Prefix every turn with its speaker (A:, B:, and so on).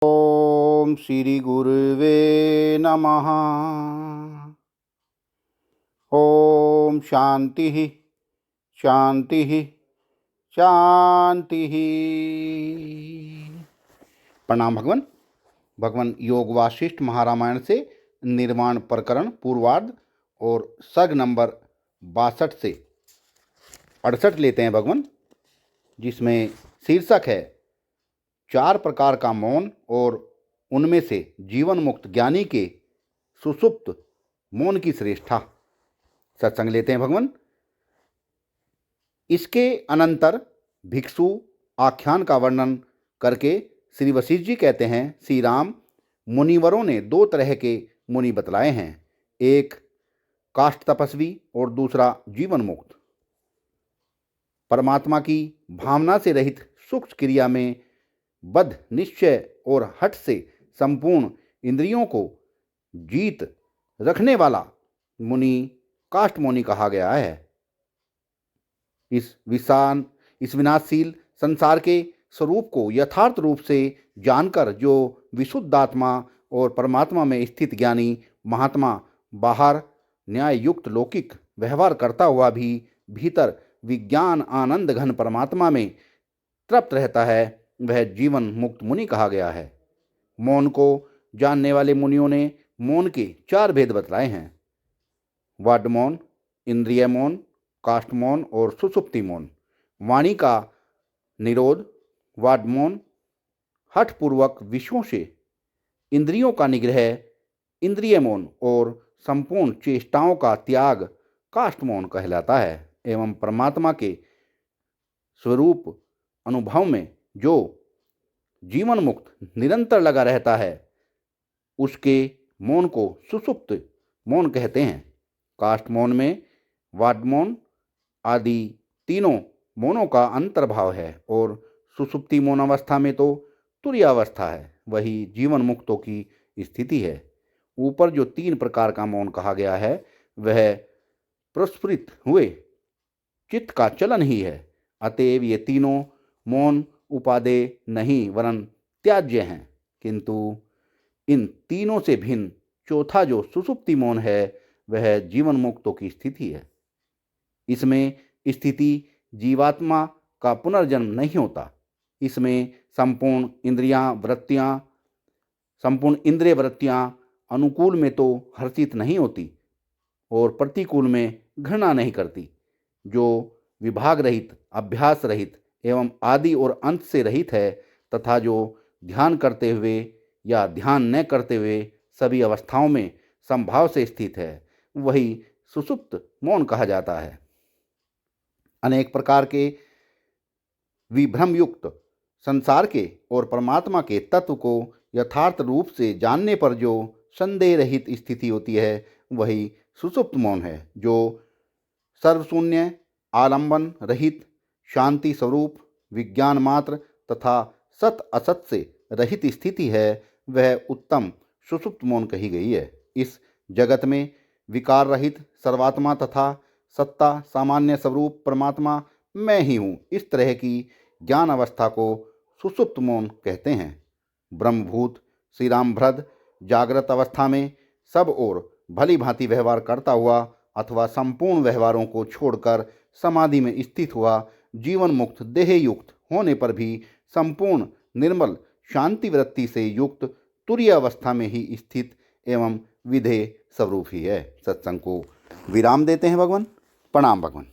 A: ओम श्री गुरुवे नमः। ओम शांति शांति शांति। प्रणाम भगवान। भगवान योग वासिष्ठ महारामायण से निर्वाण प्रकरण पूर्वार्ध और सर्ग नंबर 62 से 68 लेते हैं भगवान, जिसमें शीर्षक है 4 प्रकार का मौन और उनमें से जीवन मुक्त ज्ञानी के सुषुप्त मौन की श्रेष्ठता। सत्संग लेते हैं भगवान। इसके अनंतर भिक्षु आख्यान का वर्णन करके श्री वशिष्ठ जी कहते हैं, श्री राम मुनिवरों ने 2 तरह के मुनि बतलाए हैं, एक काष्ठ तपस्वी और दूसरा जीवन मुक्त। परमात्मा की भावना से रहित सूक्ष्म क्रिया में बद्ध निश्चय और हठ से संपूर्ण इंद्रियों को जीत रखने वाला मुनि काष्ठ मुनि कहा गया है। इस विनाशशील संसार के स्वरूप को यथार्थ रूप से जानकर जो विशुद्ध आत्मा और परमात्मा में स्थित ज्ञानी महात्मा बाहर न्याय युक्त लौकिक व्यवहार करता हुआ भी भीतर विज्ञान आनंद घन परमात्मा में तृप्त रहता है, वह जीवन मुक्त मुनि कहा गया है। मौन को जानने वाले मुनियों ने मौन के 4 भेद बतलाए हैं, वाड मौन, इंद्रिय मौन, काष्ठ मौन और सुषुप्ति मौन। वाणी का निरोध, वाड मौन हठपूर्वक विषयों से इंद्रियों का निग्रह, इंद्रिय मौन और संपूर्ण चेष्टाओं का त्याग काष्ठ मौन कहलाता है। एवं परमात्मा के स्वरूप अनुभव में जो जीवन मुक्त निरंतर लगा रहता है, उसके मौन को सुषुप्त मौन कहते हैं। काष्ठ मौन में वाड मौन आदि तीनों मौनों का अंतर्भाव है और सुषुप्ति मौन अवस्था में तो तुरीय अवस्था है, वही जीवन मुक्तों की स्थिति है। ऊपर जो 3 प्रकार का मौन कहा गया है, वह प्रस्फुरित हुए चित्त का चलन ही है। अतएव ये तीनों मौन उपादेय नहीं वरन त्याज्य हैं, किंतु इन तीनों से भिन्न चौथा जो सुषुप्ति मौन है, वह जीवन मुक्तों की स्थिति है। इसमें स्थिति जीवात्मा का पुनर्जन्म नहीं होता। इसमें संपूर्ण इंद्रिय वृत्तियां अनुकूल में तो हर्षित नहीं होती और प्रतिकूल में घृणा नहीं करती। जो विभाग रहित, अभ्यास रहित एवं आदि और अंत से रहित है, तथा जो ध्यान करते हुए या ध्यान न करते हुए सभी अवस्थाओं में संभाव से स्थित है, वही सुषुप्त मौन कहा जाता है। अनेक प्रकार के विभ्रम युक्त संसार के और परमात्मा के तत्व को यथार्थ रूप से जानने पर जो संदेह रहित स्थिति होती है, वही सुषुप्त मौन है। जो सर्वशून्य, आलंबन रहित, शांति स्वरूप, विज्ञान मात्र तथा सत असत से रहित स्थिति है, वह उत्तम सुषुप्त मौन कही गई है। इस जगत में विकार रहित सर्वात्मा तथा सत्ता सामान्य स्वरूप परमात्मा मैं ही हूँ, इस तरह की ज्ञान अवस्था को सुषुप्त मौन कहते हैं। ब्रह्मभूत श्री रामभद्र जागृत अवस्था में सब और भली भांति व्यवहार करता हुआ अथवा संपूर्ण व्यवहारों को छोड़कर समाधि में स्थित हुआ जीवन मुक्त देह युक्त होने पर भी संपूर्ण निर्मल शांति वृत्ति से युक्त तुरीय अवस्था में ही स्थित एवं विधेय स्वरूप ही है। सत्संग को विराम देते हैं भगवान। प्रणाम भगवान।